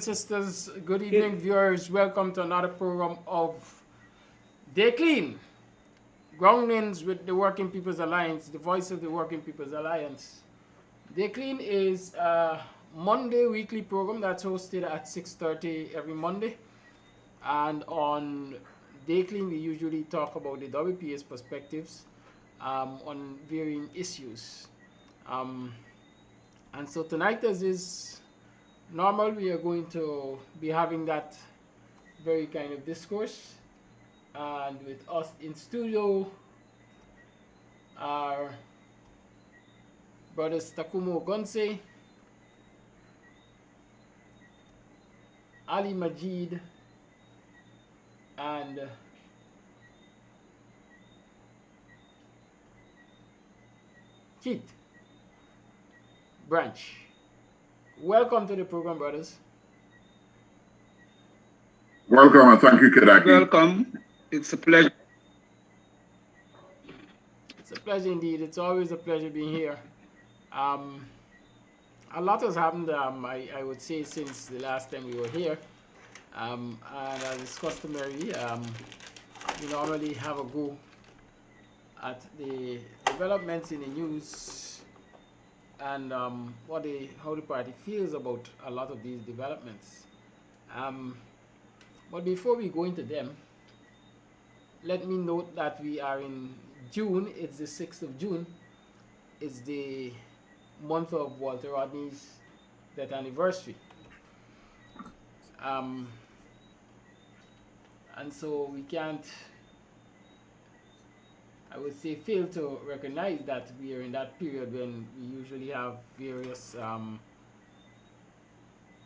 and sisters, good evening, viewers. Welcome to another program of Dayclean, Groundings with the Working People's Alliance, the voice of the Working People's Alliance. Dayclean is a Monday weekly program that's hosted at 6:30 every Monday. And on Dayclean, we usually talk about the WPA's perspectives on varying issues. And so tonight, as is normal, we are going to be having that very kind of discourse. And with us in studio are brothers Takumo Gonse, Ali Majid, and Keith Branch. Welcome to the program, brothers. Welcome and thank you, Kedaki. Welcome. It's a pleasure. It's a pleasure indeed. It's always a pleasure being here. A lot has happened, I would say, since the last time we were here. And as is customary, we normally have a go at the developments in the news and how the party feels about a lot of these developments. But before we go into them, let me note that we are in June. It's the 6th of June. It's the month of Walter Rodney's death anniversary. And so we can't, I would say, fail to recognize that we are in that period when we usually have various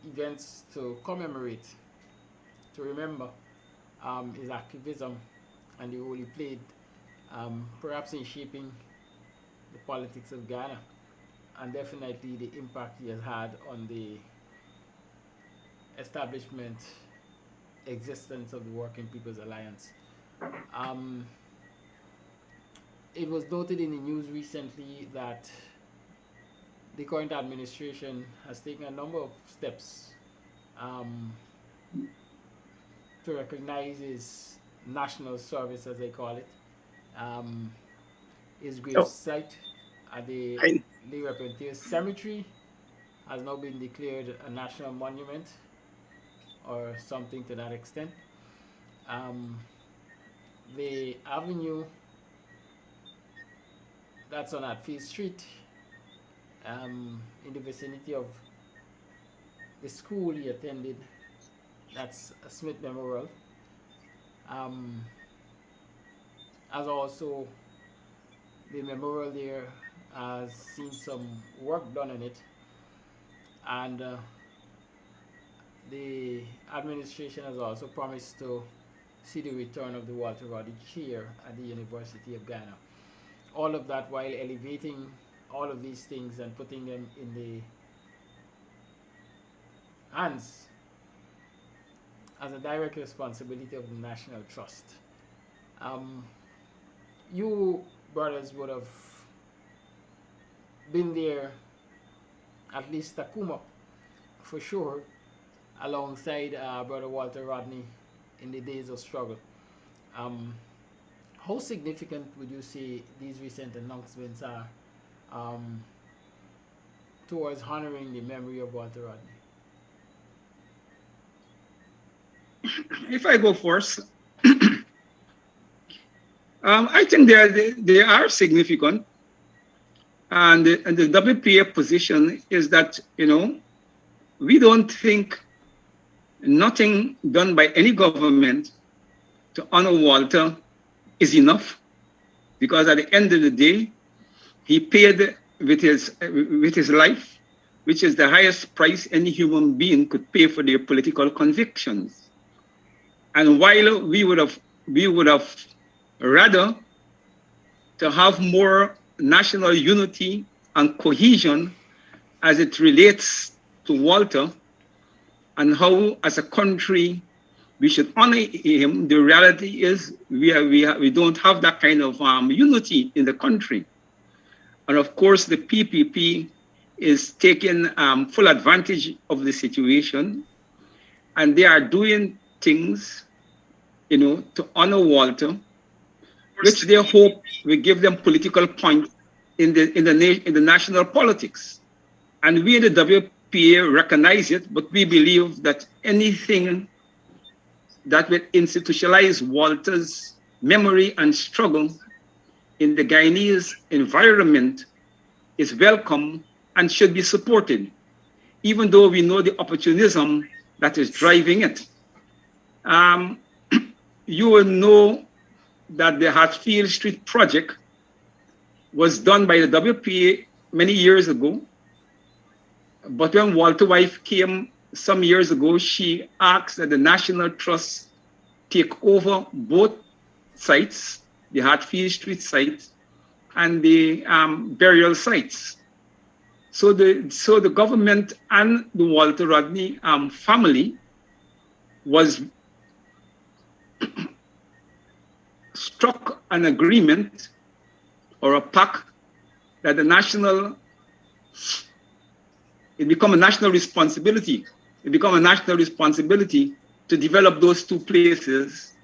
events to commemorate, to remember his activism and the role he played, perhaps in shaping the politics of Ghana, and definitely the impact he has had on the establishment, existence of the Working People's Alliance. It was noted in the news recently that the current administration has taken a number of steps to recognize his national service, as they call it. His grave site at the Le Repentir Cemetery has now been declared a national monument or something to that extent. The avenue that's on Atfield Street, in the vicinity of the school he attended, that's a Smith Memorial, as also the memorial there has seen some work done on it, and the administration has also promised to see the return of the Walter Rodney Chair at the University of Ghana. All of that while elevating all of these things and putting them in the hands as a direct responsibility of the National Trust. You brothers would have been there, at least Takuma, for sure, alongside Brother Walter Rodney in the days of struggle. How significant would you say these recent announcements are towards honoring the memory of Walter Rodney? If I go first, I think they are significant. And the WPA position is that, we don't think nothing done by any government to honor Walter is enough, because at the end of the day, he paid with his life, which is the highest price any human being could pay for their political convictions. And while we would have rather to have more national unity and cohesion as it relates to Walter and how, as a country, we should honor him, the reality is we don't have that kind of unity in the country. And of course, the PPP is taking full advantage of the situation and they are doing things, you know, to honor Walter, which they hope will give them political point in the national politics. And we in the WPA recognize it, but we believe that anything that will institutionalize Walter's memory and struggle in the Guyanese environment is welcome and should be supported, even though we know the opportunism that is driving it. You will know that the Hatfield Street project was done by the WPA many years ago. But when Walter's wife came some years ago, she asked that the National Trust take over both sites, the Hatfield Street site and the burial sites. So the government and the Walter Rodney family was struck an agreement or a pact that it become a national responsibility. It become a national responsibility to develop those two places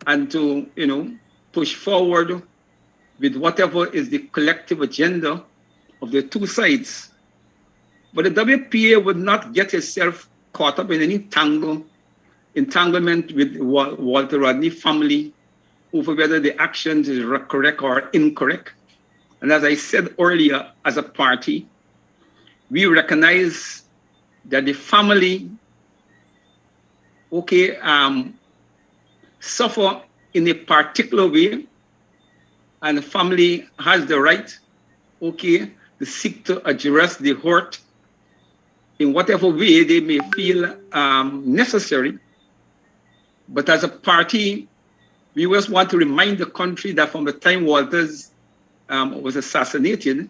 and to, you know, push forward with whatever is the collective agenda of the two sides. But the WPA would not get itself caught up in any entanglement with Walter Rodney family over whether the actions is correct or incorrect. And as I said earlier, as a party, we recognize that the family, suffer in a particular way, and the family has the right, to seek to address the hurt in whatever way they may feel necessary. But as a party, we just want to remind the country that from the time Walters was assassinated,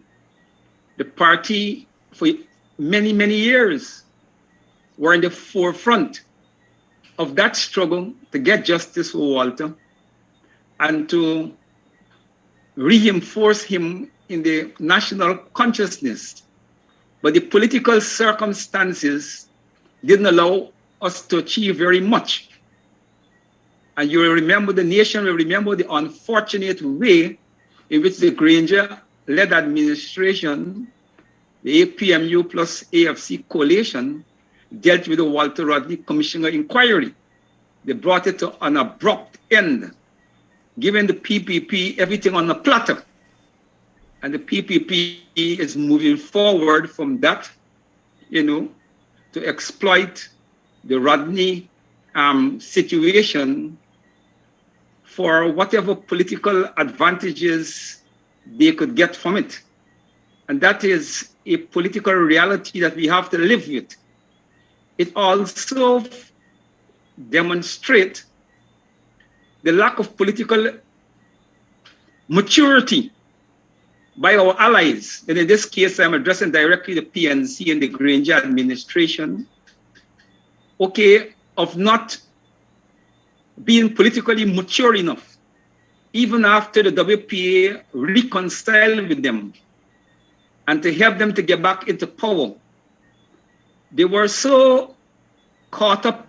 the party for many, many years were in the forefront of that struggle to get justice for Walter and to reinforce him in the national consciousness. But the political circumstances didn't allow us to achieve very much. And you will remember, the nation will remember the unfortunate way in which the Granger-led administration, the APMU plus AFC coalition, dealt with the Walter Rodney Commissioner inquiry. They brought it to an abrupt end, giving the PPP everything on a platter. And the PPP is moving forward from that, to exploit the Rodney situation for whatever political advantages they could get from it. And that is a political reality that we have to live with. It also demonstrates the lack of political maturity by our allies. And in this case, I'm addressing directly the PNC and the Granger administration, of not being politically mature enough, even after the WPA reconciled with them and to help them to get back into power. They were so caught up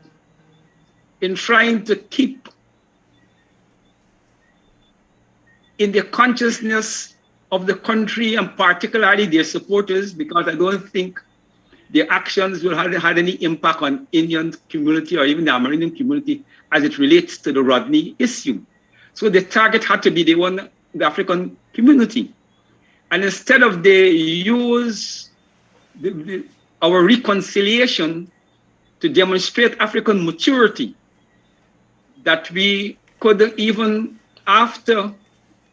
in trying to keep in the consciousness of the country and particularly their supporters, because I don't think their actions will have had any impact on Indian community or even the American community as it relates to the Rodney issue. So the target had to be the African community. And instead of they use our reconciliation to demonstrate African maturity, that we could, even after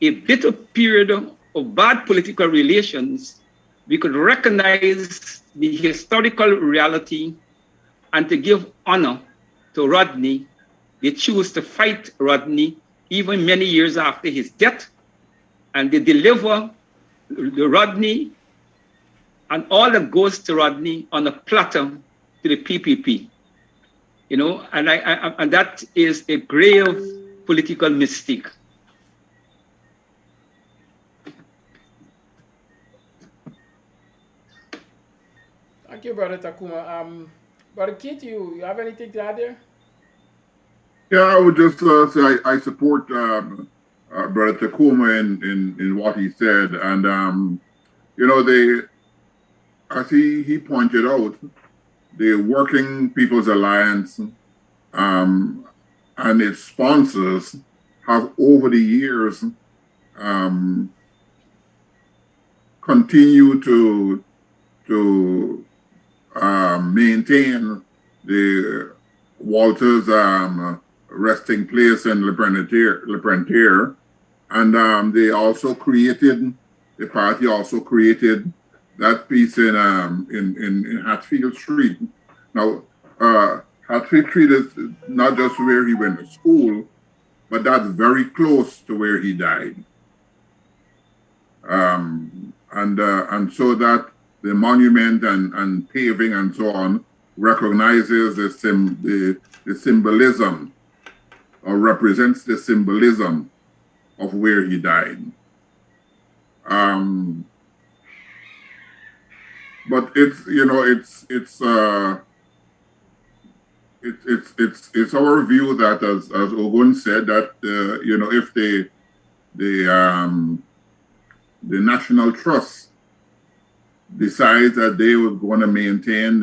a bitter period of bad political relations, we could recognize the historical reality and to give honor to Rodney. They choose to fight Rodney even many years after his death, and they deliver the Rodney and all that goes to Rodney on a platter to the PPP. And that is a grave political mistake. Thank you, Brother Takuma. Brother Keith, you have anything to add there? Yeah, I would just say I support Brother Takuma in what he said, and you know, as he pointed out, the Working People's Alliance and its sponsors have over the years continue to maintain the Walters resting place in Le Prentier, and they also created, the party also created that piece in Hatfield Street. Now, Hatfield Street is not just where he went to school, but that's very close to where he died. And so that the monument and paving and so on recognizes the symbolism, or represents the symbolism of where he died. But it's, you know, it's our view that, as Ogun said, that you know, if the National Trust decides that they were going to maintain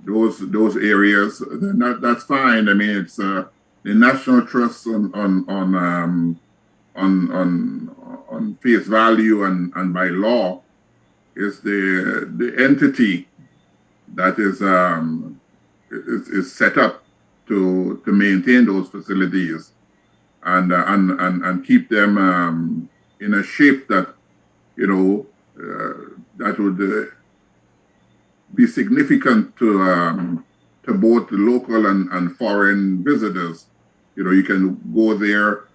those areas, then that's fine. I mean, it's the National Trust on face value and by law is the entity that is set up to maintain those facilities and keep them in a shape that, you know, that would be significant to both the local and foreign visitors. You know, you can go there,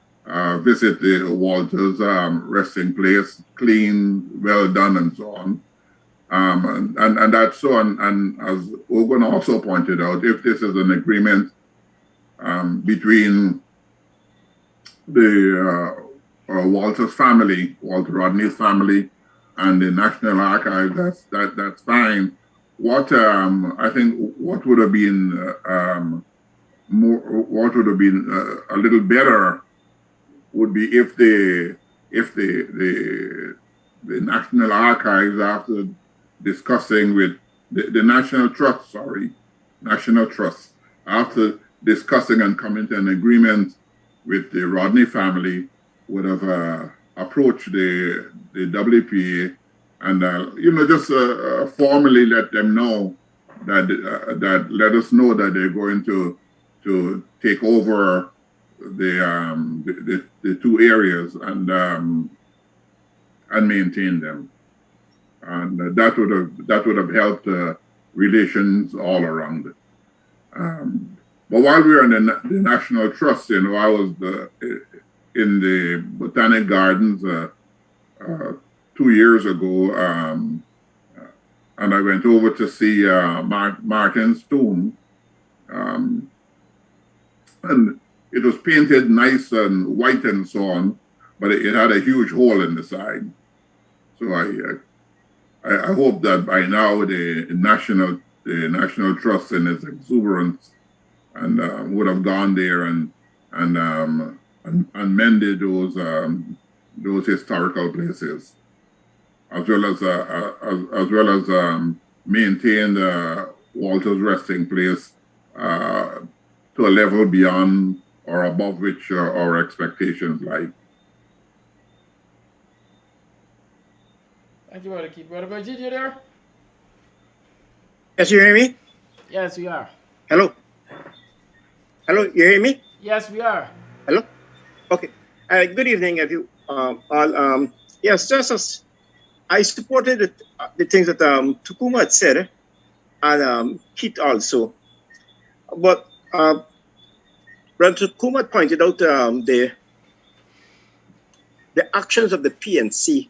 visit the Walters resting place, clean, well done, and so on. And that's so. And as Ogun also pointed out, if this is an agreement between the Walters family, Walter Rodney's family, and the National Archives, that's fine. What I think what would have been a little better would be if the National Archives, after discussing with the National Trust, after discussing and coming to an agreement with the Rodney family, would have approached the WPA and you know, just formally let them know that let us know that they're going to take over the two areas and maintain them, and that would have helped relations all around it. But while we were in the National Trust, you know, I was in the Botanic Gardens 2 years ago, and I went over to see Martin's tomb, and it was painted nice and white and so on, but it had a huge hole in the side. So I hope that by now the National Trust in its exuberance and would have gone there and mended those historical places, as well as maintained Walter's resting place to a level beyond or above which our expectations lie. Thank you, Brother Keith. Brother Virgil, you there? Yes, you hear me? Yes, we are. Hello? Hello, you hear me? Yes, we are. Hello? Okay. Good evening, all. Yes, just as I supported the things that Takuma had said, and Keith also. But Brother Takuma pointed out the actions of the PNC,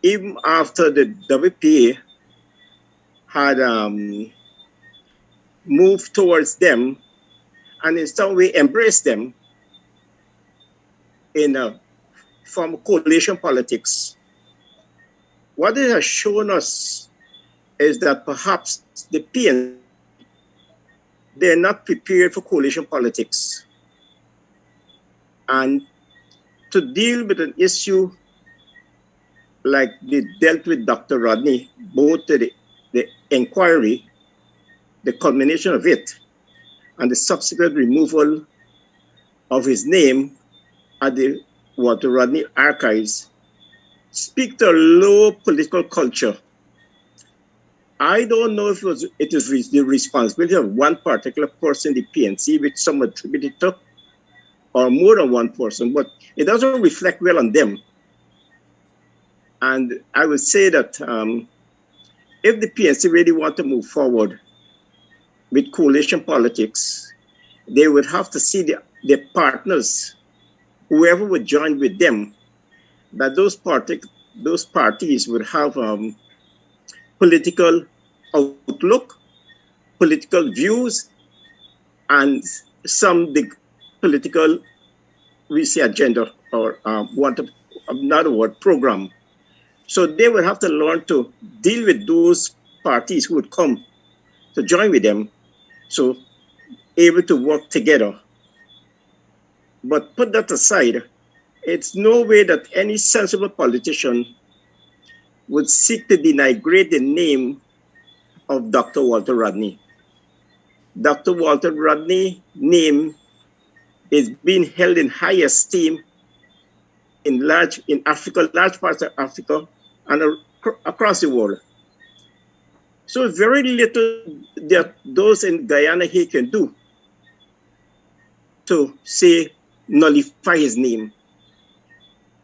even after the WPA had moved towards them and in some way embraced them in a form of coalition politics. What it has shown us is that perhaps the PNC they're not prepared for coalition politics. And to deal with an issue like they dealt with Dr. Rodney, both the inquiry, the culmination of it, and the subsequent removal of his name at the Walter Rodney archives, speak to a low political culture. I don't know if it is the responsibility of one particular person in the PNC, which some attributed to, or more than one person, but it doesn't reflect well on them. And I would say that if the PNC really want to move forward with coalition politics, they would have to see their partners, whoever would join with them, that those parties would have political outlook, political views, and some political, we say, agenda, or another word, program. So they would have to learn to deal with those parties who would come to join with them, so able to work together. But put that aside, it's no way that any sensible politician would seek to denigrate the name of Dr. Walter Rodney. Dr. Walter Rodney's name is being held in high esteem in large parts of Africa, and across the world. So very little that those in Guyana he can do to say nullify his name.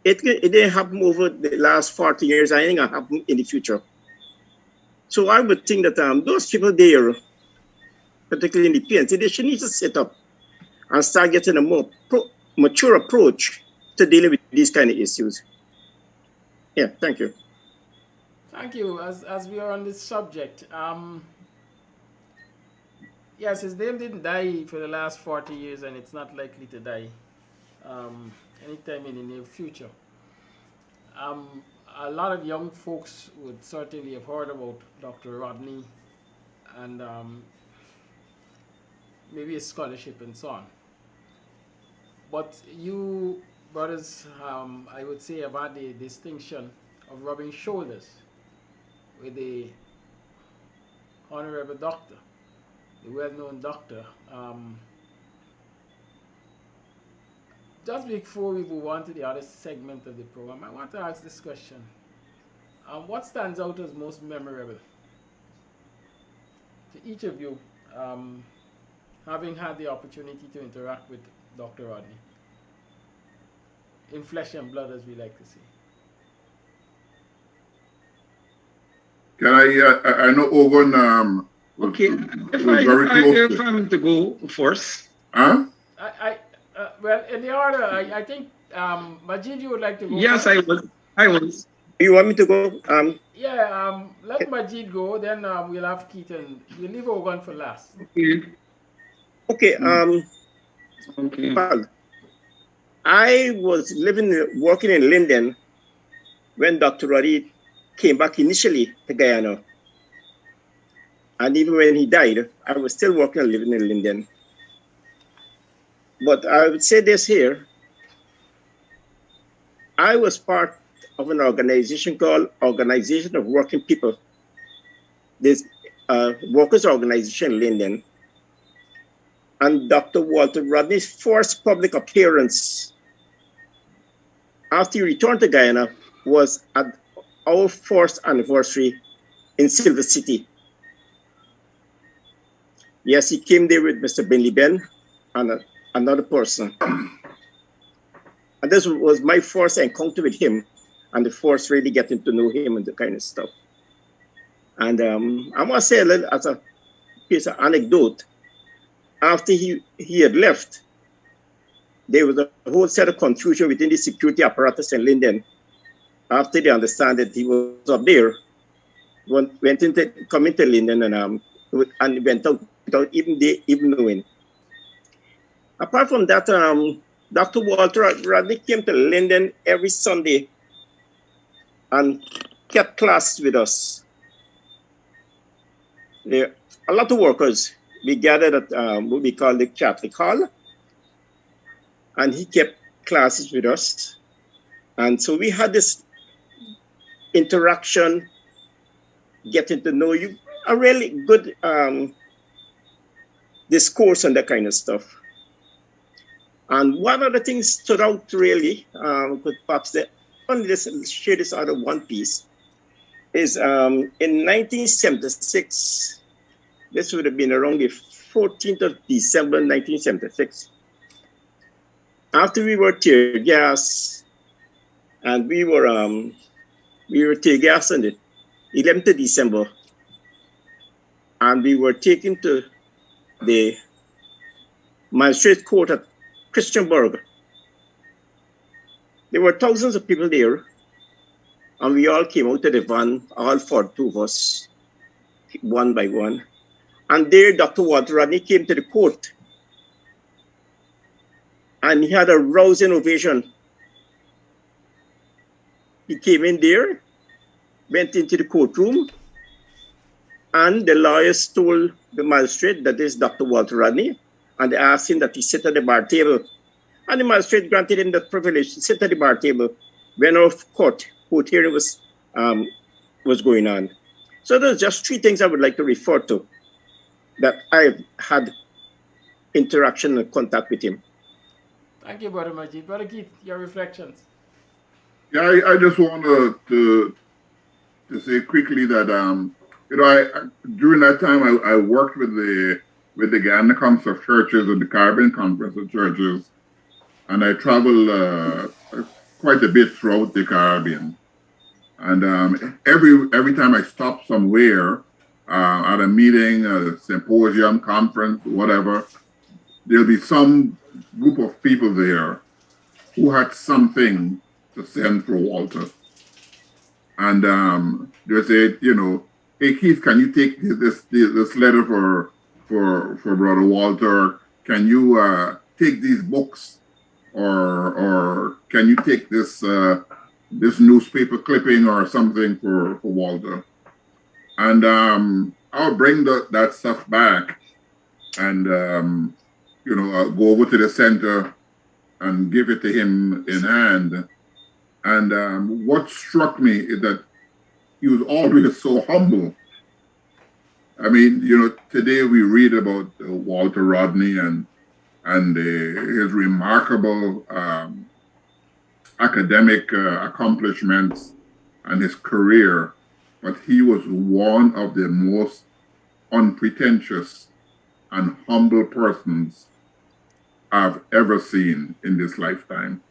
It didn't happen over the last 40 years. I think it'll happen in the future. So I would think that those people there, particularly in the PNC, they should need to sit up and start getting a more mature approach to dealing with these kind of issues. Yeah, thank you. Thank you. As we are on this subject, yes, his name didn't die for the last 40 years, and it's not likely to die anytime in the near future. A lot of young folks would certainly have heard about Dr. Rodney and maybe his scholarship and so on. But you brothers, I would say, have had the distinction of rubbing shoulders with the honorable doctor, the well-known doctor. Just before we move on to the other segment of the program, I want to ask this question. What stands out as most memorable to each of you, having had the opportunity to interact with Dr. Rodney? In flesh and blood, as we like to say. Can I know Owen okay, if I'm to go first. Huh? Well, in the order, I think Majid, you would like to go. Yes, first? I was. You want me to go? Yeah, let Majid go, then we'll have Keaton. We'll leave Owen for last. Okay. Okay. Well, I was working in Linden when Dr. Rodney came back initially to Guyana. And even when he died, I was still working and living in Linden. But I would say this here. I was part of an organization called Organization of Working People. This workers' organization in Linden. And Dr. Walter Rodney's first public appearance after he returned to Guyana was at our first anniversary in Silver City. Yes, he came there with Mr. Bentley Ben and another person. And this was my first encounter with him and the first really getting to know him and the kind of stuff. And I must say a little as a piece of anecdote, after he had left, there was a whole set of confusion within the security apparatus in Linden. After they understand that he was up there, come into Linden and went out without even knowing. Apart from that, Dr. Walter Rodney came to Linden every Sunday and kept class with us. A lot of workers we gathered at what we call the Catholic Hall, and he kept classes with us. And so we had this interaction, getting to know you, a really good discourse on that kind of stuff. And one of the things stood out really, could perhaps only share this out of one piece, is in 1976, this would have been around the 14th of December 1976, after we were tear gas, and we were tear gas on the 11th of December, and we were taken to the magistrate court at Christianburg. There were thousands of people there, and we all came out of the van, all 42 of us, one by one. And there, Dr. Walter Rodney came to the court, and he had a rousing ovation. He came in there, went into the courtroom, and the lawyers told the magistrate that this is Dr. Walter Rodney, and they asked him that he sit at the bar table. And the magistrate granted him the privilege to sit at the bar table when our court hearing was going on. So there's just three things I would like to refer to that I've had interaction and contact with him. Thank you, Brother Majid. Brother Keith, your reflections. Yeah, I just want to say quickly that you know, during that time I worked with the Guyana Conference of Churches and the Caribbean Conference of Churches, and I traveled quite a bit throughout the Caribbean. And every time I stopped somewhere at a meeting, a symposium, conference, whatever, there'll be some group of people there who had something to send for Walter. And they said, you know, hey Keith, can you take this letter for Brother Walter? Can you take these books, or can you take this this newspaper clipping or something for Walter? And I'll bring that stuff back, and you know, I'll go over to the center and give it to him in hand. And what struck me is that he was always so humble. I mean, you know, today we read about Walter Rodney and his remarkable academic accomplishments and his career, but he was one of the most unpretentious and humble persons I've ever seen in this lifetime.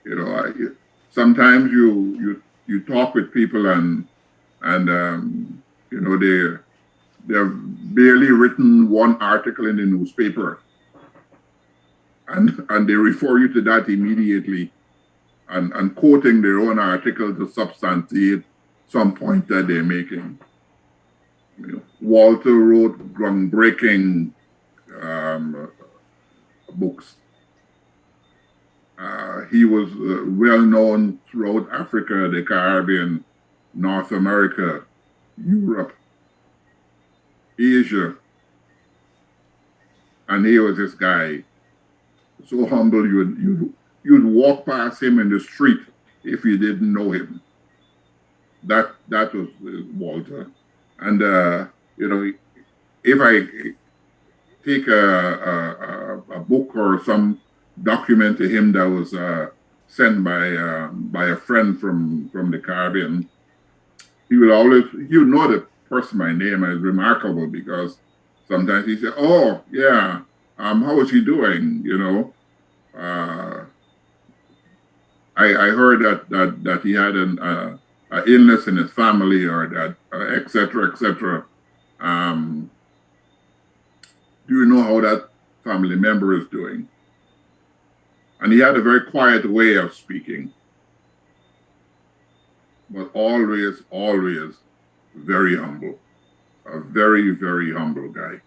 You know, sometimes you talk with people and you know, they've barely written one article in the newspaper, and they refer you to that immediately, and quoting their own article to substantiate some point that they're making. You know, Walter wrote groundbreaking books. He was well known throughout Africa, the Caribbean, North America, Europe, Asia. And he was this guy, so humble you'd walk past him in the street if you didn't know him. That was Walter. And you know, if I take a book or some document to him that was sent by a friend from the Caribbean, he would know the person by name, and it's remarkable because sometimes he said, "Oh yeah, how is he doing?" You know, I heard that he had an illness in his family, or that etc. etc. Do you know how that family member is doing? And he had a very quiet way of speaking, but always very humble, a very, very humble guy.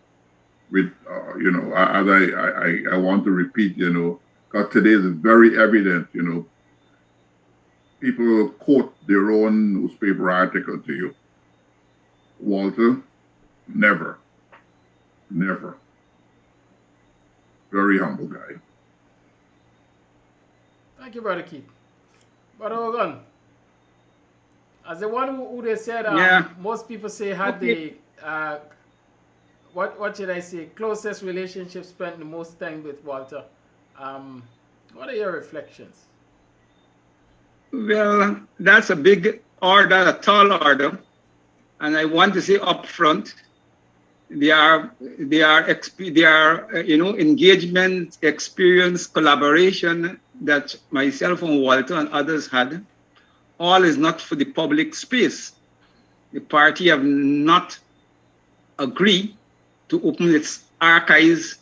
With, you know, as I want to repeat, you know, because today is very evident, you know, people quote their own newspaper article to you. Walter, never. Never. Very humble guy. Thank you, Brother Keith. Brother Ogun, as the one who they said, Yeah. most people say had the, what should I say, closest relationship, spent the most time with Walter. What are your reflections? Well, that's a big order, a tall order. And I want to say up front, there are engagement, experience, collaboration that myself and Walter and others had. All is not for the public space. The party have not agreed to open its archives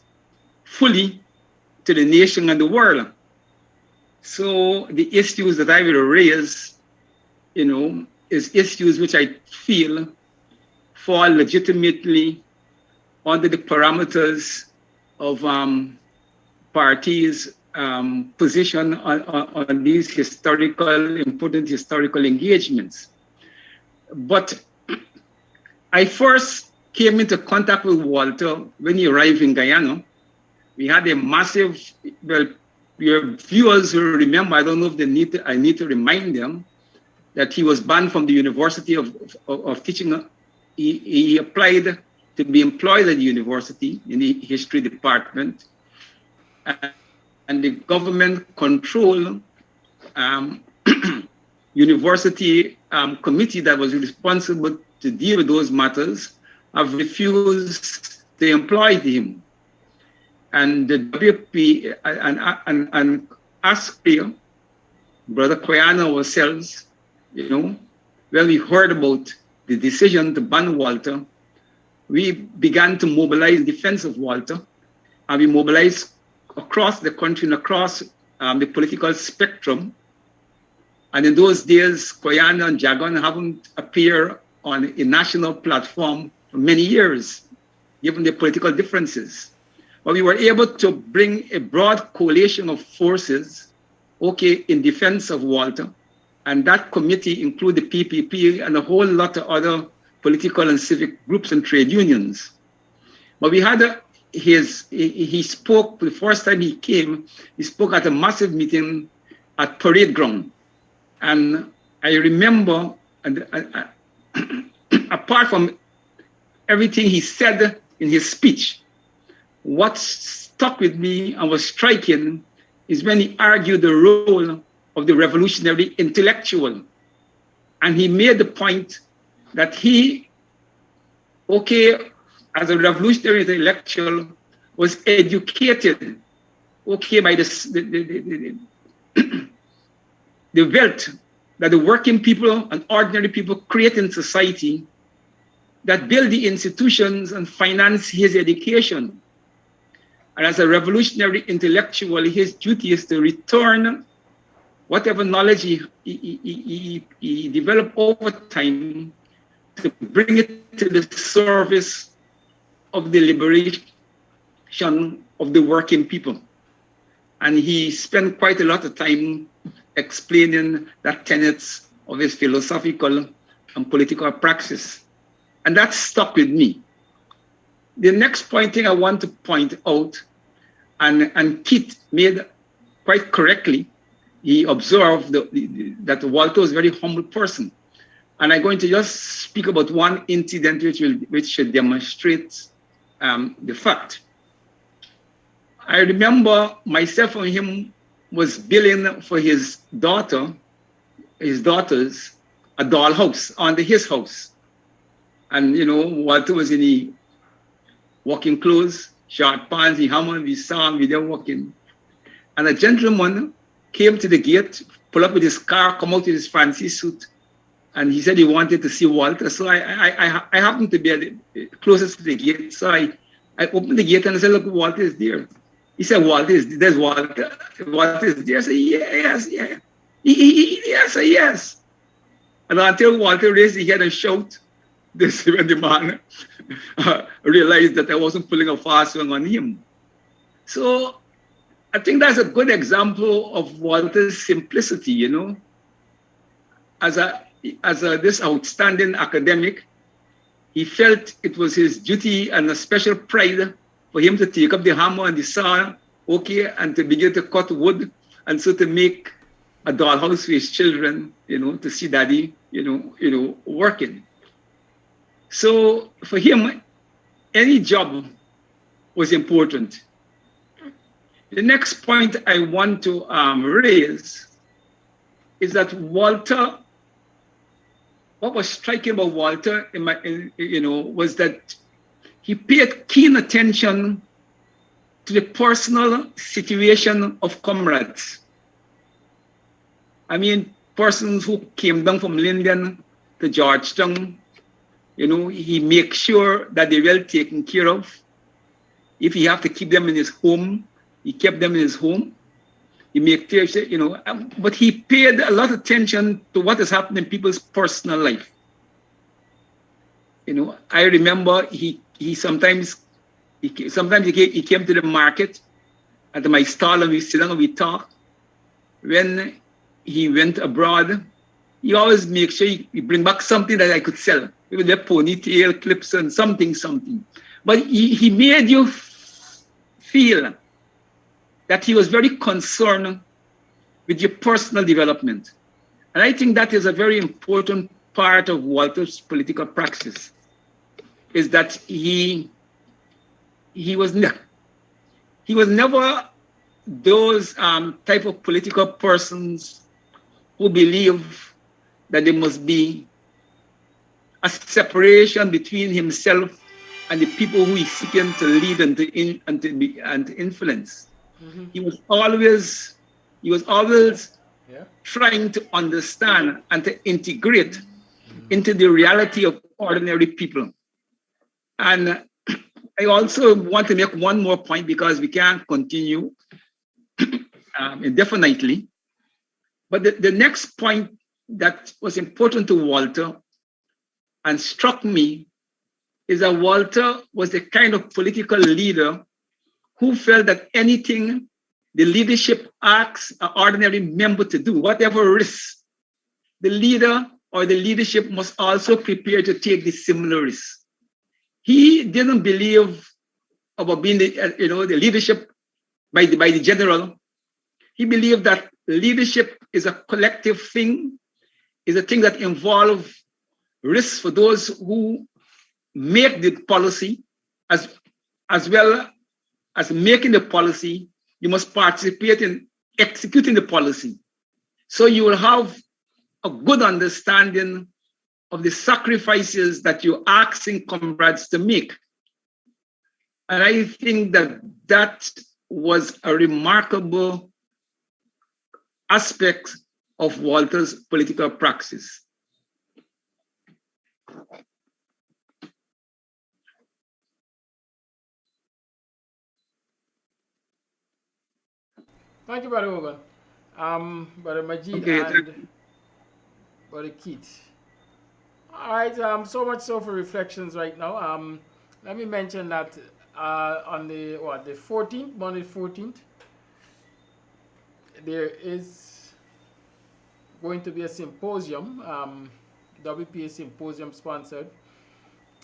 fully to the nation and the world. So the issues that I will raise, is issues which I feel fall legitimately under the parameters of parties' position on these important historical engagements. But I first came into contact with Walter when he arrived in Guyana. We had a massive, well, your viewers will remember, I don't know if I need to remind them, that he was banned from the University of Teaching. He applied to be employed at the university in the history department. And the government control university committee that was responsible to deal with those matters have refused to employ him. And the WP and us here, Brother Guyana ourselves, when we heard about the decision to ban Walter, we began to mobilize in defense of Walter, and we mobilized across the country and across the political spectrum. And in those days, Guyana and Jagan haven't appeared on a national platform for many years, given the political differences. But we were able to bring a broad coalition of forces, in defense of Walter. And that committee included the PPP and a whole lot of other political and civic groups and trade unions. But we had he spoke, the first time he came, he spoke at a massive meeting at Parade Ground. And I remember, apart from everything he said in his speech, what stuck with me and was striking is when he argued the role of the revolutionary intellectual. And he made the point that he, as a revolutionary intellectual, was educated, by the wealth that the working people and ordinary people create in society that build the institutions and finance his education. And as a revolutionary intellectual, his duty is to return whatever knowledge he developed over time to bring it to the service of the liberation of the working people. And he spent quite a lot of time explaining that tenets of his philosophical and political praxis. And that stuck with me. The next thing I want to point out, and Keith made quite correctly, he observed that Walter was a very humble person. And I'm going to just speak about one incident which should demonstrate the fact. I remember myself and him was billing for his daughters, a dollhouse under his house. And, Walter was in the walking clothes, short pants, he hammered, we saw him, we were walking. And a gentleman came to the gate, pulled up with his car, come out with his fancy suit, and he said he wanted to see Walter. So I happened to be closest to the gate. So I opened the gate and I said, look, Walter is there. He said, there's Walter. Walter is there. I said, yes. Yes, yes. And until Walter raised his head and shouted, this when the man realized that I wasn't pulling a fast one on him. So I think that's a good example of Walter's simplicity, As this outstanding academic, he felt it was his duty and a special pride for him to take up the hammer and the saw, okay, and to begin to cut wood, and so to make a dollhouse for his children, to see daddy, working. So for him, any job was important. The next point I want to raise is that Walter, what was striking about Walter was that he paid keen attention to the personal situation of comrades. I mean, persons who came down from Linden to Georgetown, he makes sure that they're well taken care of. If he have to keep them in his home, he kept them in his home. He made clear, but he paid a lot of attention to what is happening in people's personal life. I remember he came to the market at my stall and we sit down and we talk. When he went abroad, he always make sure he bring back something that I could sell. With their ponytail clips and something. But he made you feel that he was very concerned with your personal development. And I think that is a very important part of Walter's political praxis, is that he was never those type of political persons who believe that there must be a separation between himself and the people who he's seeking to lead and to influence. Mm-hmm. He was always trying to understand and to integrate into the reality of ordinary people. And I also want to make one more point, because we can't continue indefinitely. But the next point that was important to Walter and struck me is that Walter was the kind of political leader who felt that anything the leadership asks an ordinary member to do, whatever risk, the leader or the leadership must also prepare to take the similar risk. He didn't believe about being the leadership by the general. He believed that leadership is a collective thing, is a thing that involves risks for those who make the policy, as well as making the policy. You must participate in executing the policy. So you will have a good understanding of the sacrifices that you're asking comrades to make. And I think that was a remarkable aspect of Walter's political praxis. Thank you, Brother Hogan. Brother Majid and Brother Keith. All right, so much so for reflections right now. Let me mention that on the 14th, Monday 14th, there is going to be a symposium, WPA symposium sponsored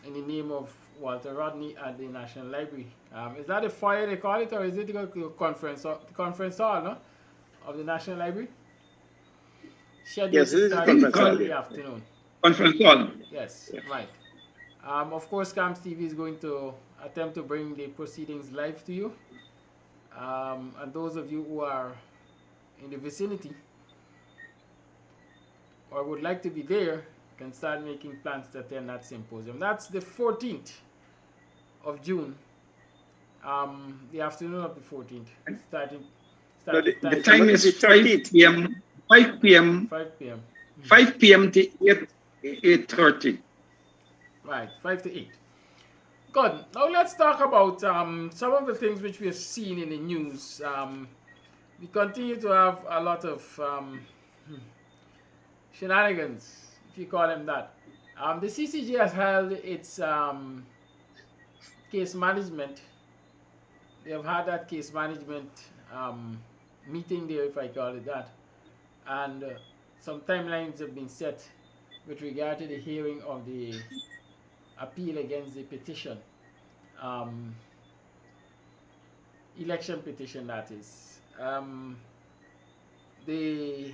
in the name of Walter Rodney at the National Library. Is that a foyer they call it, or is it the conference hall, no? Of the National Library? Scheduled yes, it is conference hall in the afternoon. Conference hall. Yes, right. Of course, Kams TV is going to attempt to bring the proceedings live to you. And those of you who are in the vicinity or would like to be there can start making plans to attend that symposium. That's the 14th of June, the afternoon of the 14th. The time is 5 p.m. 5 p.m. 5 p.m. 5 p.m. to 8:30. Right, 5 to 8. Good. Now let's talk about some of the things which we have seen in the news. We continue to have a lot of shenanigans, if you call them that. The CCG has held its case management. They have had that case management meeting there, if I call it that. And some timelines have been set with regard to the hearing of the appeal against the petition, election petition that is. The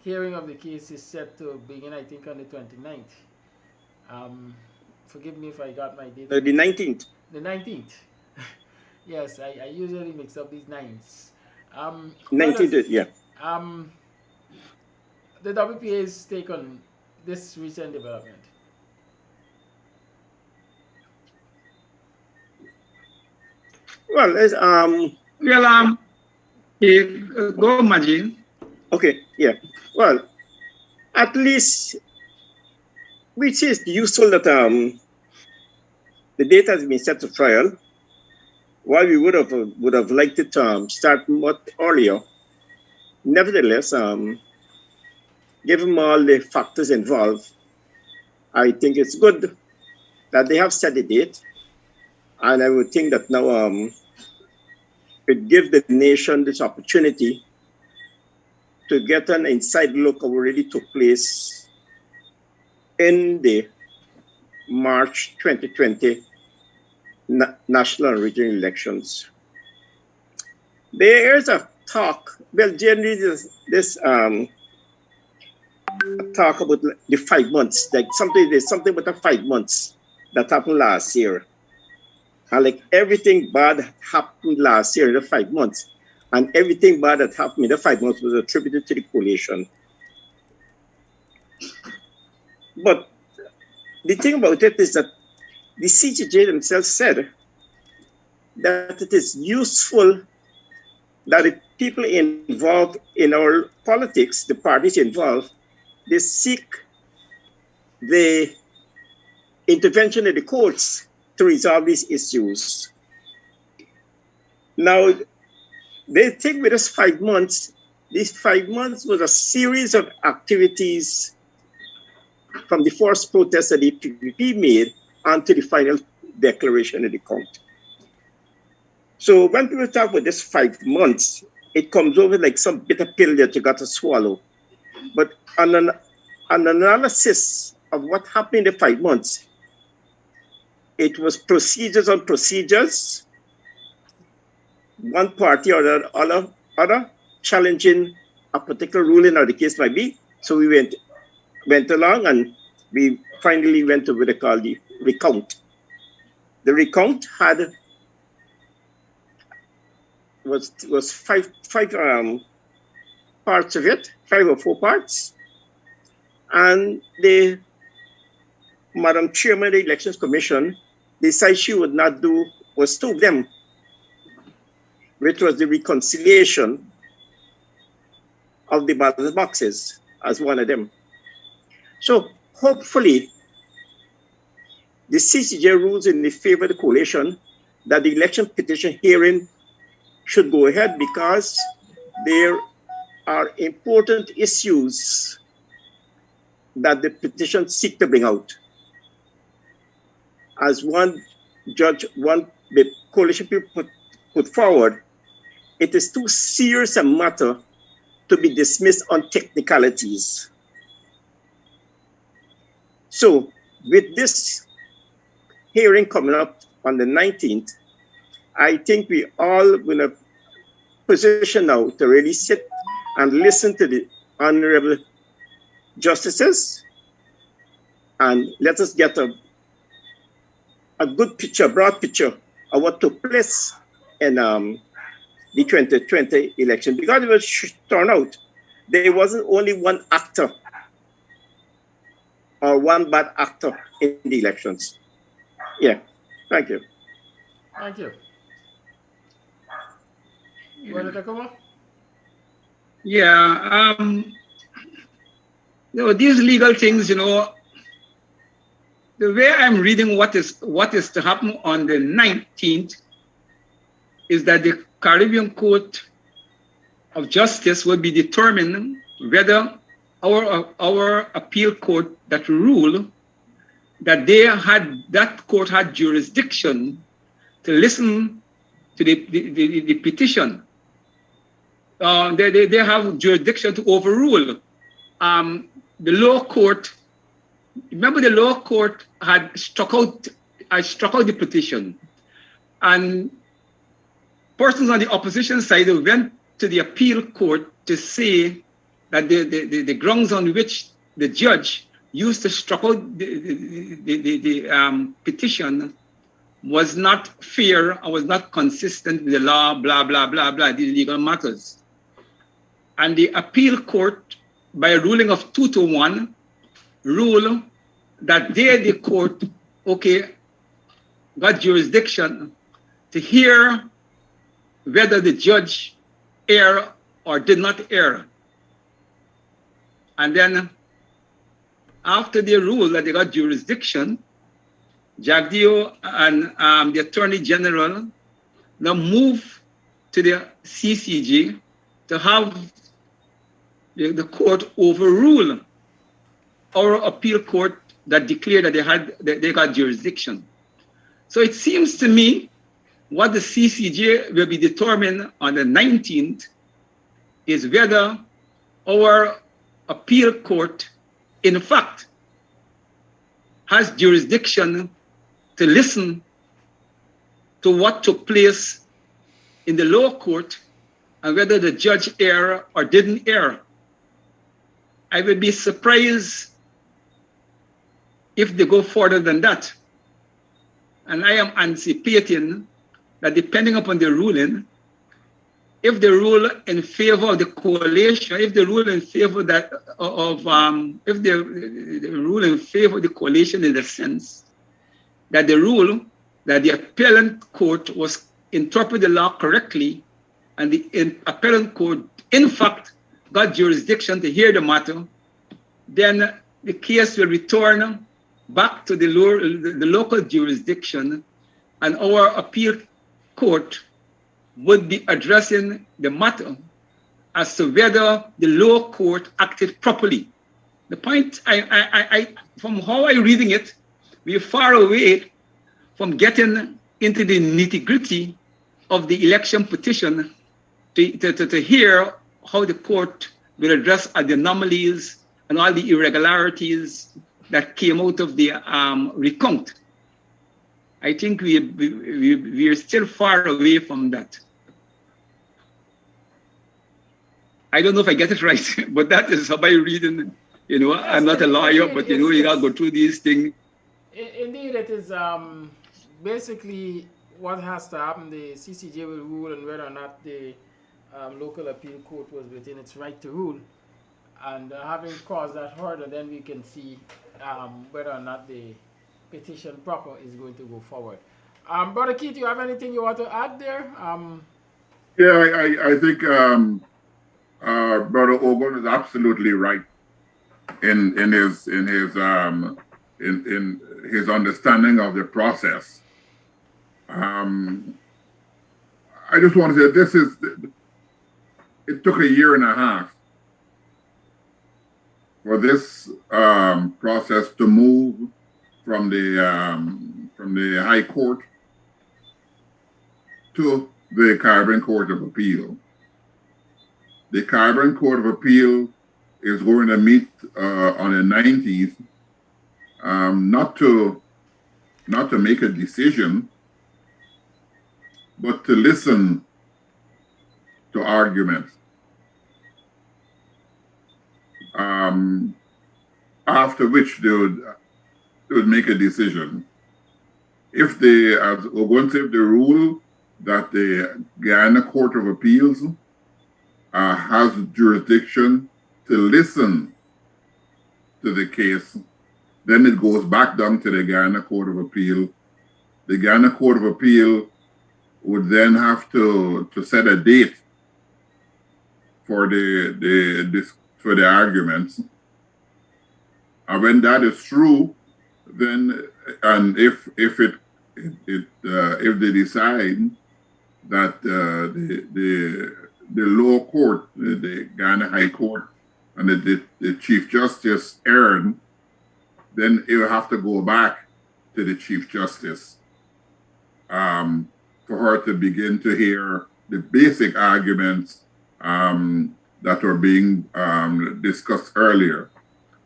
hearing of the case is set to begin, I think, on the 29th. Forgive me if I got my date. The 19th. The 19th. Yes, I usually mix up these names. 19th, yeah. The WPA's take on this recent development. Well, go imagine. okay, yeah. Well, at least, which is useful that the data has been set to trial. While we would have liked it to start much earlier, nevertheless, given all the factors involved, I think it's good that they have set the date, and I would think that now it gives the nation this opportunity to get an inside look of what already took place in the March 2020 national and regional elections. There is a talk, well, generally this talk about the 5 months, like there's something about the 5 months that happened last year. And like everything bad happened last year in the 5 months, and everything bad that happened in the 5 months was attributed to the coalition. But the thing about it is that the CJJ themselves said that it is useful that the people involved in our politics, the parties involved, they seek the intervention of the courts to resolve these issues. Now, they think with us 5 months, these 5 months was a series of activities from the first protest that the PPP made until the final declaration of the count. So when people talk about this 5 months, it comes over like some bitter pill that you got to swallow. But an analysis of what happened in the 5 months, it was procedures on procedures, one party or the other challenging a particular ruling or the case might be. So we went along and we finally went to what they call the recount. The recount was five parts of it, 5 or 4 parts. And the Madam Chairman of the Elections Commission decided she would not do, was 2 of them, which was the reconciliation of the ballot boxes as one of them. So hopefully the CCJ rules in the favor of the coalition that the election petition hearing should go ahead because there are important issues that the petition seek to bring out. As one judge, the coalition people put forward, it is too serious a matter to be dismissed on technicalities. So with this hearing coming up on the 19th, I think we all in a position now to really sit and listen to the honorable justices and let us get a good picture, broad picture of what took place in the 2020 election. Because it was turned out, there wasn't only one actor or one bad actor in the elections. Yeah, thank you. Thank you. You want to come on? Yeah, these legal things, the way I'm reading what is to happen on the 19th is that the Caribbean Court of Justice will be determining whether our appeal court that ruled that that court had jurisdiction to listen to the petition. They have jurisdiction to overrule. The lower court remember the lower court had struck out the petition, and persons on the opposition side went to the appeal court to say that the grounds on which the judge used to struck out the petition was not fair and was not consistent with the law, blah, blah, blah, blah, the legal matters. And the appeal court, by a ruling of 2-1, ruled that the court, okay, got jurisdiction to hear whether the judge erred or did not err. And then after they ruled that they got jurisdiction, Jagdeo and the Attorney General now moved to the CCJ to have the court overrule our appeal court that declared that they got jurisdiction. So it seems to me what the CCJ will be determined on the 19th is whether our appeal court, in fact, has jurisdiction to listen to what took place in the lower court and whether the judge erred or didn't err. I would be surprised if they go further than that. And I am anticipating that depending upon the ruling, if they rule in favor of the coalition, if they rule in favor if they rule in favor of the coalition in the sense that the rule that the appellant court was interpret the law correctly, and the appellant court in fact got jurisdiction to hear the matter, then the case will return back to the local jurisdiction, and our appeal court would be addressing the matter as to whether the lower court acted properly. The point, from how I'm reading it, we're far away from getting into the nitty-gritty of the election petition to hear how the court will address the anomalies and all the irregularities that came out of the recount. I think we are still far away from that. I don't know if I get it right, but that is how I read it. You know, I'm not a lawyer, but you know, you gotta go through these things. Indeed, it is basically what has to happen. The CCJ will rule on whether or not the local appeal court was within its right to rule. And having crossed that hurdle, then we can see whether or not the petition proper is going to go forward. Brother Keith, you have anything you want to add there? Yeah, I think Brother Ogun is absolutely right in his understanding of the process. I just want to say it took 1.5 years for this process to move from the High Court to the Caribbean Court of Appeal. The Caribbean Court of Appeal is going to meet on the 19th, not to make a decision, but to listen to arguments. After which they would make a decision. If they, as Ogun said, the rule that the Guyana Court of Appeals has jurisdiction to listen to the case, then it goes back down to the Guyana Court of Appeal. The Guyana Court of Appeal would then have to set a date for the arguments. And when that is true, then, and if they decide that the lower court, the Guyana High Court, and the Chief Justice erred, then it will have to go back to the Chief Justice for her to begin to hear the basic arguments that were being discussed earlier.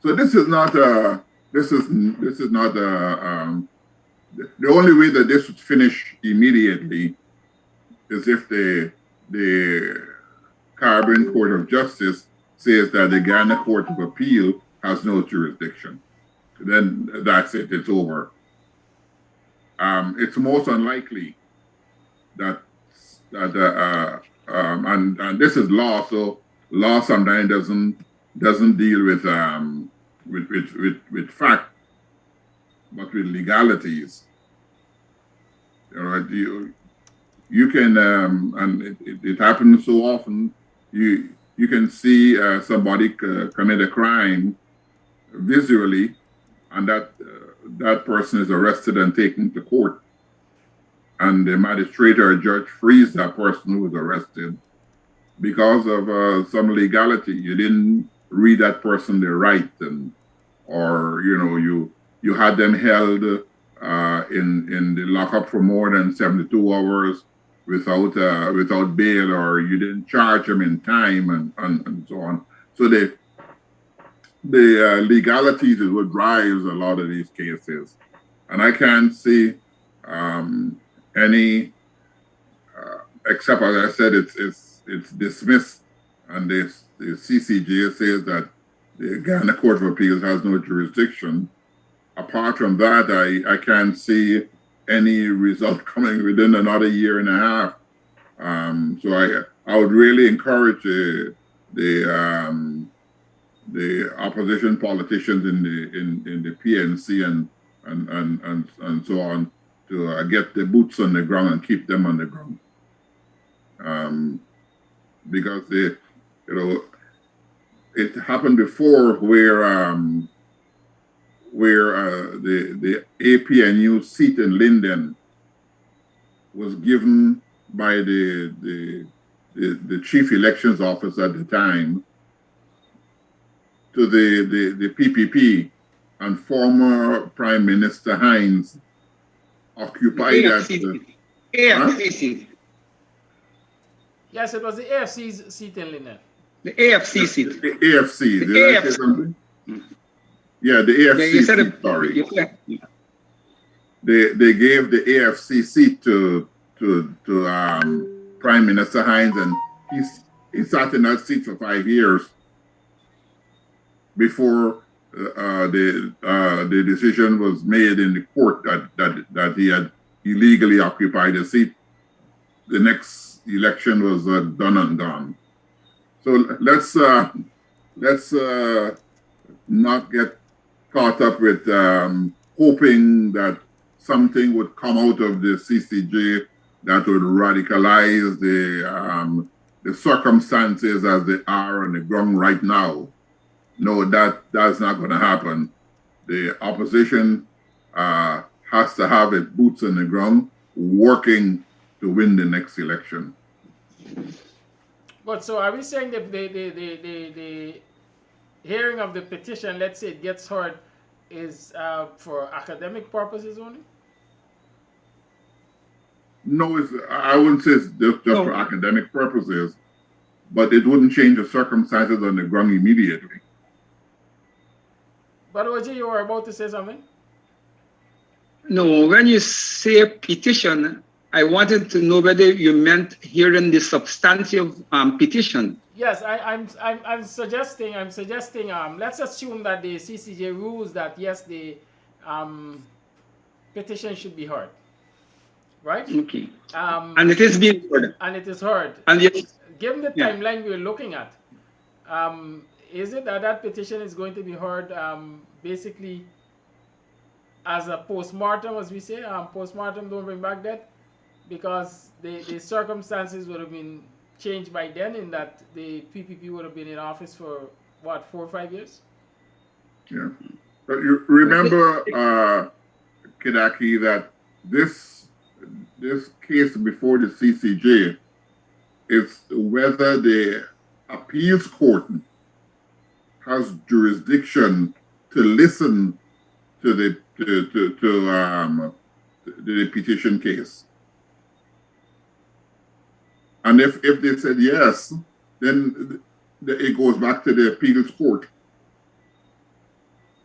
So this is not this is not the only way that this would finish immediately is if the Caribbean Court of Justice says that the Guyana Court of Appeal has no jurisdiction. Then that's it, it's over. It's most unlikely that and this is law, so law sometimes doesn't deal with fact, but with legalities. You know, you can and it happens so often. You can see somebody commit a crime visually, and that person is arrested and taken to court, and the magistrate or judge frees that person who was arrested because of some legality. You didn't read that person the right, or you know, you had them held in the lockup for more than 72 hours without bail, or you didn't charge them in time, and so on. So the legalities is what drives a lot of these cases, and I can't see any except, as I said, it's dismissed, and the CCJ says that the Guyana Court of Appeals has no jurisdiction. Apart from that, I can't see any result coming within another year and a half. So I would really encourage the opposition politicians in the PNC and so on to get the boots on the ground and keep them on the ground, because it happened before where the APNU seat in Linden was given by the chief elections officer at the time to the PPP, and former Prime Minister Hinds occupied that. AFC seat. Yes, it was the AFC's seat in Linden. The AFC seat. The AFC. The Did I say AFC. something? Yeah, the AFC Yeah, you said seat, it. sorry. Yeah. They gave the AFC seat to Prime Minister Hinds, and he sat in that seat for 5 years before the decision was made in the court that he had illegally occupied a seat. The next election was done and gone. So let's not get caught up with hoping that something would come out of the CCJ that would radicalize the circumstances as they are on the ground right now. No, that's not going to happen. The opposition has to have its boots on the ground, working to win the next election. But so are we saying that the hearing of the petition, let's say it gets heard, is for academic purposes only? No, I wouldn't say it's just for academic purposes, but it wouldn't change the circumstances on the ground immediately. But OJ, you were about to say something? No, when you say petition, I wanted to know whether you meant hearing the substantive petition. Yes, I'm suggesting. Let's assume that the CCJ rules that yes, the petition should be heard, right? Okay. And it is being heard. And it is heard. And yes, given the timeline we're looking at, is it that petition is going to be heard basically as a post-mortem, as we say? Post-mortem don't bring back death, because the circumstances would have been changed by then, in that the PPP would have been in office for what, 4 or 5 years? Yeah. But you remember, Kidaki, that this case before the CCJ is whether the appeals court has jurisdiction to listen to the petition case. And if they said yes, then it goes back to the appeals court.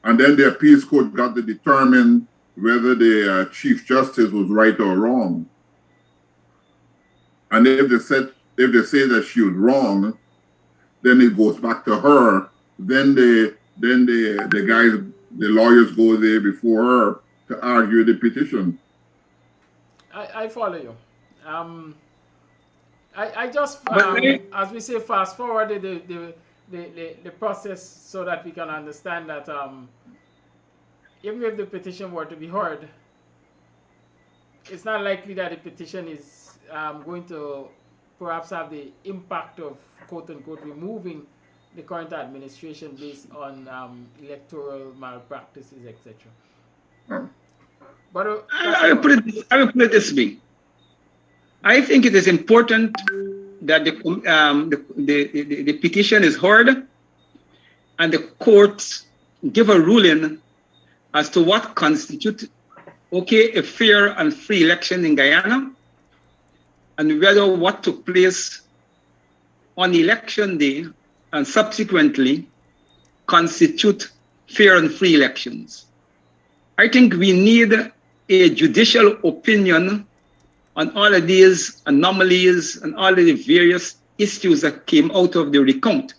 And then the appeals court got to determine whether the Chief Justice was right or wrong. And if they say that she was wrong, then it goes back to her. Then the lawyers go there before her to argue the petition. I follow you. I just, as we say, fast forward the process so that we can understand that even if the petition were to be heard, it's not likely that the petition is going to perhaps have the impact of quote-unquote removing the current administration based on electoral malpractices, etc. But I will put it this way. I think it is important that the petition is heard and the courts give a ruling as to what constitutes a fair and free election in Guyana, and whether what took place on election day and subsequently constitute fair and free elections. I think we need a judicial opinion on all of these anomalies and all of the various issues that came out of the recount.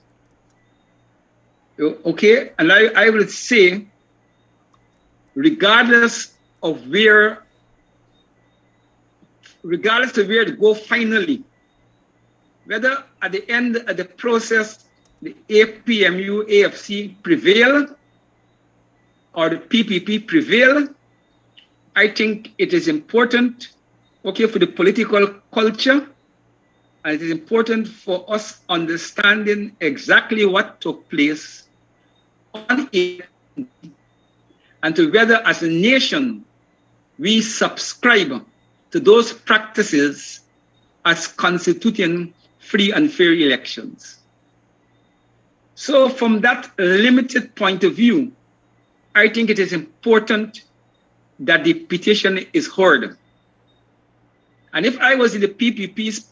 Okay, and I will say, regardless of where to go finally, whether at the end of the process the APMU AFC prevail or the PPP prevail, I think it is important, for the political culture, and it is important for us understanding exactly what took place on it, and to whether as a nation we subscribe to those practices as constituting free and fair elections. So from that limited point of view, I think it is important that the petition is heard. And if I was in the PPP's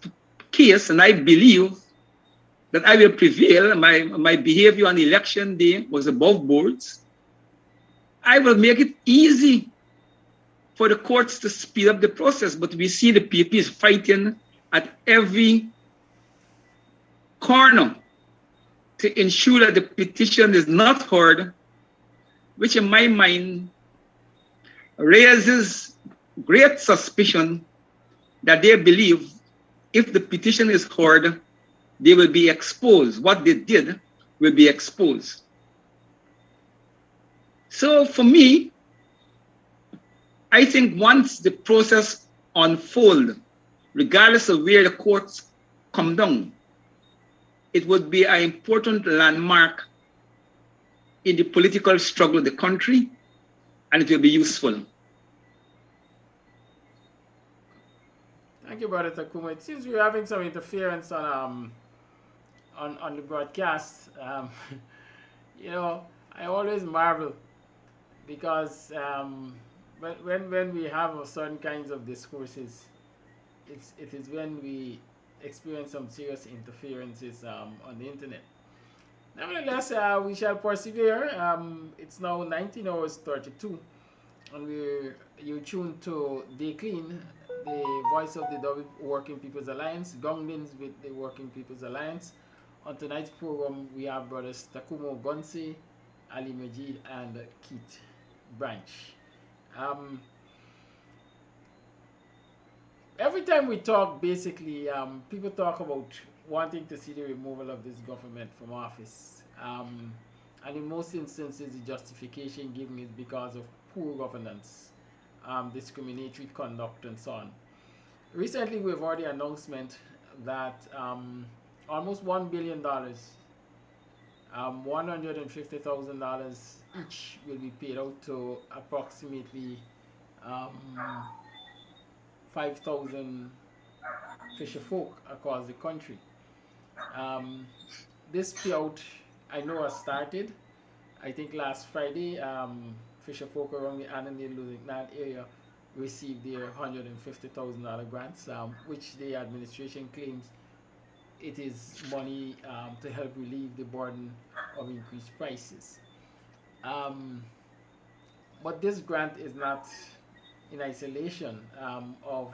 case, and I believe that I will prevail, my behavior on election day was above boards, I will make it easy for the courts to speed up the process. But we see the PPP is fighting at every corner to ensure that the petition is not heard, which in my mind raises great suspicion that they believe if the petition is heard, they will be exposed. What they did will be exposed. So for me, I think once the process unfolds, regardless of where the courts come down, it would be an important landmark in the political struggle of the country, and it will be useful. Thank you, Brother Takuma. It seems we're having some interference on the broadcast. I always marvel because when we have certain kinds of discourses, it is when we experience some serious interferences on the internet. Nevertheless, we shall persevere. It's now 19 hours 32, and you're tuned to Dayclean, the voice of the Working People's Alliance, GROUNDINGS with the Working People's Alliance. On tonight's program, we have brothers Takumo Gonsi, Ali Majid, and Keith Branch. Every time we talk, basically, people talk about wanting to see the removal of this government from office. And in most instances, the justification given is because of poor governance, discriminatory conduct, and so on. Recently, we've heard the announcement that almost $1 billion, $150,000 each will be paid out to approximately 5,000 fisher folk across the country. This payout, I know, has started. I think last Friday, fisher folk around the Annandale area received their $150,000 grants, which the administration claims it is money to help relieve the burden of increased prices. But this grant is not in isolation of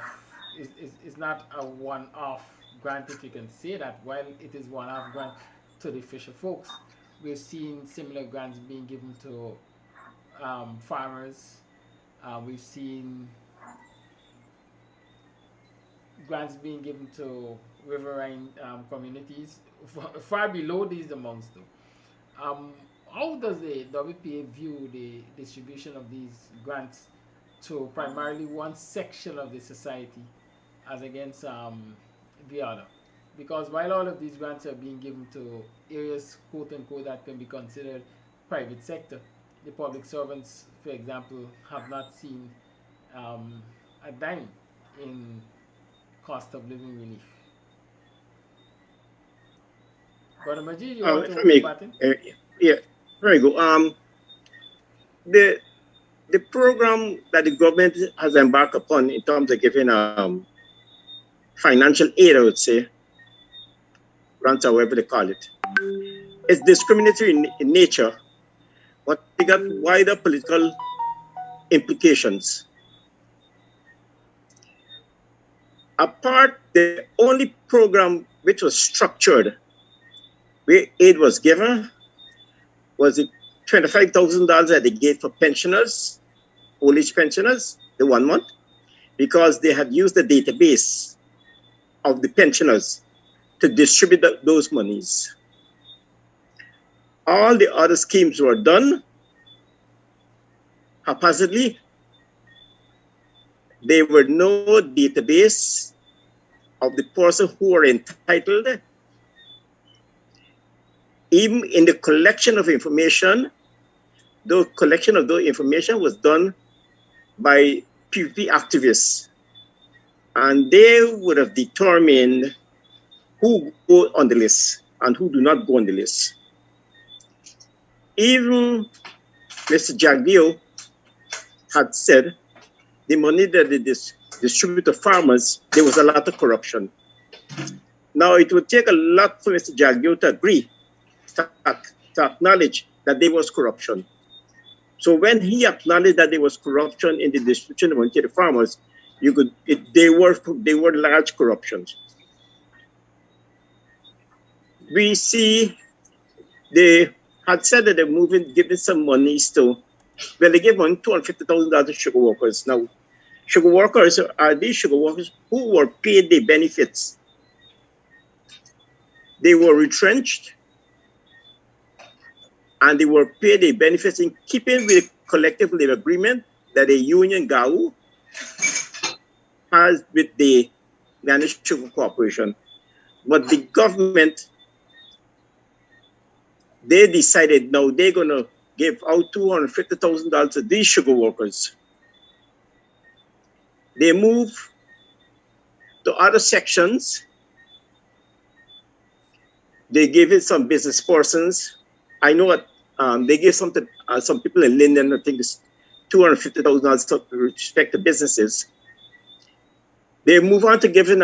is not a one-off grant, if you can say that. While it is one-off grant to the fisher folks, we've seen similar grants being given to farmers. We've seen grants being given to riverine communities far below these amounts though. How does the WPA view the distribution of these grants to primarily one section of the society as against the other? Because while all of these grants are being given to areas, quote unquote, that can be considered private sector, the public servants, for example, have not seen a dime in cost of living relief. Brother Majid, you want to hold the button? Yeah, very good. The program that the government has embarked upon in terms of giving financial aid, I would say, grants or whatever they call it, is discriminatory in nature, but they got wider political implications. Apart, the only program which was structured where aid was given was the $25,000 at the gate for pensioners, old age pensioners, the 1 month, because they had used the database of the pensioners to distribute those monies. All the other schemes were done haphazardly. There were no database of the person who were entitled. Even in the collection of information, the collection of those information was done by PPP activists. And they would have determined who go on the list and who do not go on the list. Even Mr. Jagdeo had said the money that they distribute to farmers, there was a lot of corruption. Now, it would take a lot for Mr. Jagdeo to agree, to acknowledge that there was corruption. So when he acknowledged that there was corruption in the distribution of money to the farmers, they were large corruptions. We see they had said that they're giving some monies to, well, they gave money $250,000 to sugar workers. Now, sugar workers are these sugar workers who were paid their benefits. They were retrenched and they were paid their benefits in keeping with the collective labor agreement that the union GAU has with the Guyana Sugar Corporation. But the government, they decided now they're going to give out $250,000 to these sugar workers. They move to other sections. They gave it some business persons. I know what they gave some people in Linden, I think it's $250,000 to respect to businesses. They move on to giving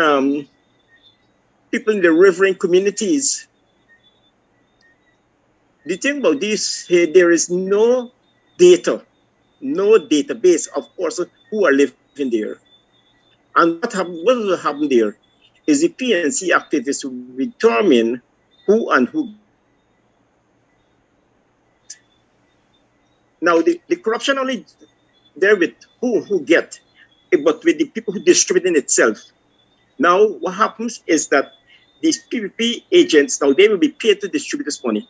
people in the riverine communities. The thing about this, there is no data, no database of persons who are living there. And what will happen there is the PNC activists will determine who and who. Now, the corruption only there with who get, but with the people who distribute it itself. Now, what happens is that these PPP agents, now they will be paid to distribute this money.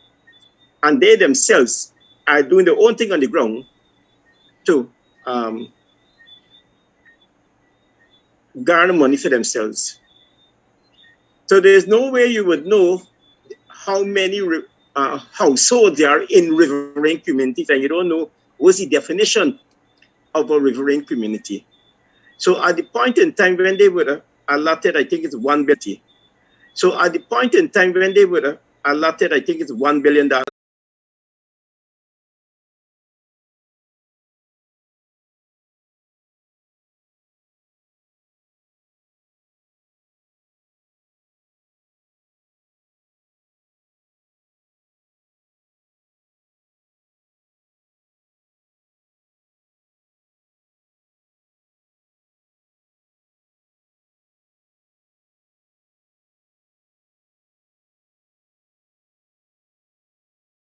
And they themselves are doing their own thing on the ground to garner money for themselves. So there's no way you would know how many households there are in riverine communities, and you don't know what's the definition of a riverine community. So at the point in time when they were allotted, I think it's $1 billion. So at the point in time when they were allotted, I think it's $1 billion